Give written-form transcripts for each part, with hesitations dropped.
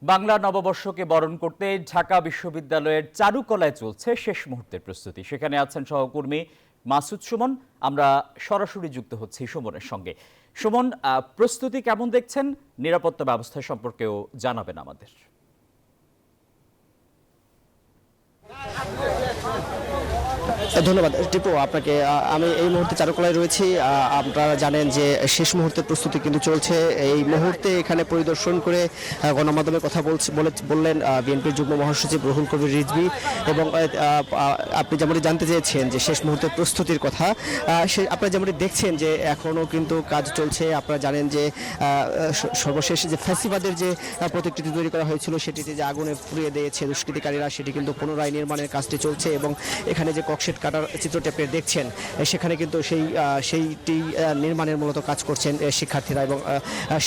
বাংলা নববর্ষকে বরণ করতে ঢাকা বিশ্ববিদ্যালয়ের চারুকলায় চলছে শেষ মুহূর্তের প্রস্তুতি। সেখানে আছেন সহকর্মী মাসুদ সুমন। আমরা সরাসরি যুক্ত হচ্ছি সুমনের সঙ্গে। সুমন, প্রস্তুতি কেমন দেখছেন? নিরাপত্তা ব্যবস্থা সম্পর্কেও জানাবেন আমাদের। ধন্যবাদ টিপু আপনাকে। আমি এই মুহূর্তে চারুকলায় রয়েছি। আপনারা জানেন যে শেষ মুহূর্তের প্রস্তুতি কিন্তু চলছে। এই মুহূর্তে এখানে পরিদর্শন করে গণমাধ্যমের কথা বললেন বিএনপির যুগ্ম মহাসচিব রুহুল কবির রিজভী, এবং আপনি যেমনটি জানতে চেয়েছেন যে শেষ মুহূর্তের প্রস্তুতির কথা, আপনারা যেমনটি দেখছেন যে এখনও কিন্তু কাজ চলছে। আপনারা জানেন যে সর্বশেষ যে ফ্যাসিবাদের যে প্রতিকৃতি তৈরি করা হয়েছিল সেটিতে যে আগুনে পুড়িয়ে দিয়েছে দুষ্কৃতিকারীরা, সেটি কিন্তু পুনরায় নির্মাণের কাজটি চলছে। এবং এখানে যে ককশেট কাটার চিত্রটি আপনি দেখছেন, সেখানে কিন্তু সেইটি নির্মাণের মূলত কাজ করছেন শিক্ষার্থীরা এবং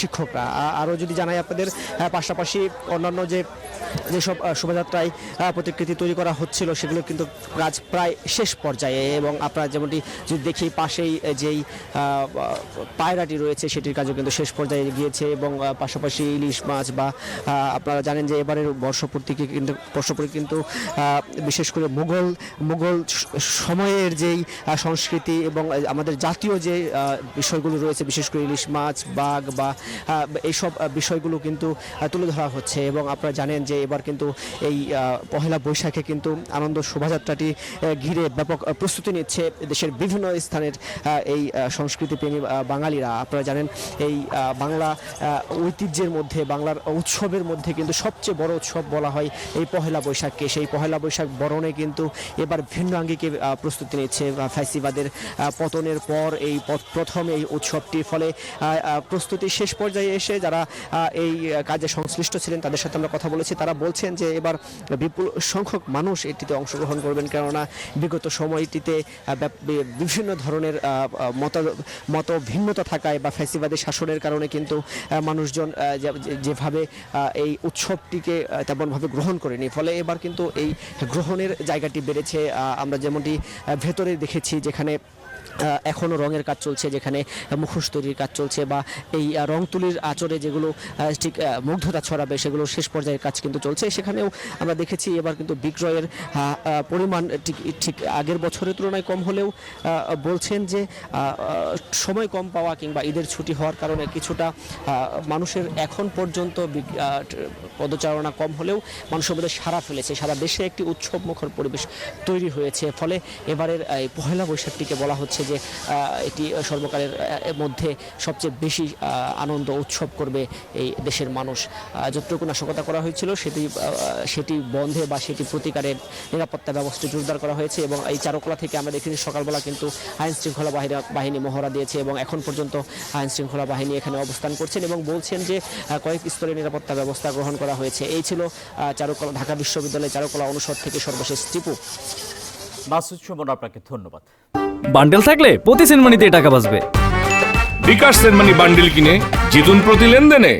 শিক্ষকরা। আরও যদি জানাই আপনাদের, পাশাপাশি অন্যান্য যেসব শোভাযাত্রায় প্রতিকৃতি তৈরি করা হচ্ছিল সেগুলো কিন্তু কাজ প্রায় শেষ পর্যায়ে। এবং আপনারা যেমনটি যদি দেখি পাশেই যেই পায়রাটি রয়েছে সেটির কাজও কিন্তু শেষ পর্যায়ে গিয়েছে। এবং পাশাপাশি ইলিশ মাছ বা আপনারা জানেন যে এবারের বর্ষপূর্তি কিন্তু বিশেষ করে মুঘল সময়ের যেই সংস্কৃতি এবং আমাদের জাতীয় যে বিষয়গুলো রয়েছে, বিশেষ করে ইলিশ মাছ, বাঘ বা এইসব বিষয়গুলো কিন্তু তুলে ধরা হচ্ছে। এবং আপনারা জানেন যে এবার কিন্তু এই পহেলা বৈশাখে কিন্তু আনন্দ শোভাযাত্রাটি ঘিরে ব্যাপক প্রস্তুতি নিচ্ছে দেশের বিভিন্ন স্থানের এই সংস্কৃতিপ্রেমী বাঙালিরা। আপনারা জানেন এই বাংলা ঐতিহ্যের মধ্যে, বাংলার উৎসবের মধ্যে কিন্তু সবচেয়ে বড় উৎসব বলা হয় এই পহেলা বৈশাখকে। সেই পহেলা বৈশাখ বরণে কিন্তু এবার ভিন্ন আঙ্গিকে প্রস্তুতি নিচ্ছে ফ্যাসিবাদের পতনের পর এই প্রথম এই উৎসবটি। ফলে প্রস্তুতি শেষ পর্যায়ে এসে যারা এই কাজে সংশ্লিষ্ট ছিলেন তাদের সাথে আমরা কথা বলেছি। তারা বলছেন যে এবার বিপুল সংখ্যক মানুষ এটিতে অংশগ্রহণ করবেন, কেননা বিগত সময়টিতে বিভিন্ন ধরনের মত ভিন্নতা থাকায় বা ফ্যাসিবাদের শাসনের কারণে কিন্তু মানুষজন যেভাবে এই উৎসবটিকে তেমনভাবে গ্রহণ করেনি। ফলে এবার কিন্তু এই গ্রহণের জায়গাটি বেড়েছে। আমরা যেমনটি ভেতরে দেখেছি, যেখানে এখনও রঙের কাজ চলছে, যেখানে মুখোশ তৈরির কাজ চলছে, বা এই রং তুলির আচরে যেগুলো ঠিক মুগ্ধতা ছড়াবে সেগুলো শেষ পর্যায়ের কাজ কিন্তু চলছে। সেখানেও আমরা দেখেছি এবার কিন্তু বিক্রয়ের পরিমাণ ঠিক আগের বছরের তুলনায় কম হলেও বলছেন যে সময় কম পাওয়া কিংবা ঈদের ছুটি হওয়ার কারণে কিছুটা মানুষের এখন পর্যন্ত পদচারণা কম হলেও মানুষের মধ্যে সাড়া ফেলেছে। সারা দেশে একটি উৎসবমুখর পরিবেশ তৈরি হয়েছে। ফলে এবারের এই পহেলা বৈশাখটিকে বলা হচ্ছে যে এটি সর্বকালের মধ্যে সবচেয়ে বেশি আনন্দ উৎসব করবে এই দেশের মানুষ। যতটুকু নাশকতা করা হয়েছিল সেটি বন্ধে বা সেটি প্রতিকারের নিরাপত্তা ব্যবস্থা জোরদার করা হয়েছে। এবং এই চারুকলা থেকে আমরা দেখেছি সকালবেলা কিন্তু আইন শৃঙ্খলা বাহিনী মহড়া দিয়েছে এবং এখন পর্যন্ত আইন শৃঙ্খলা বাহিনী এখানে অবস্থান করছেন এবং বলছেন যে কয়েক স্তরে নিরাপত্তা ব্যবস্থা গ্রহণ করা হয়েছে। এই ছিল চারুকলা, ঢাকা বিশ্ববিদ্যালয় চারুকলা অনুষদ থেকে সর্বশেষ টিপু। মাসুদ সুমন, আপনাকে ধন্যবাদ। বান্ডেল থাকলে প্রতি সেনমানিতে টাকা বাঁচবে। বিকাশ সেনমানি বান্ডেল কিনে জিতুন প্রতি লেনদেনে।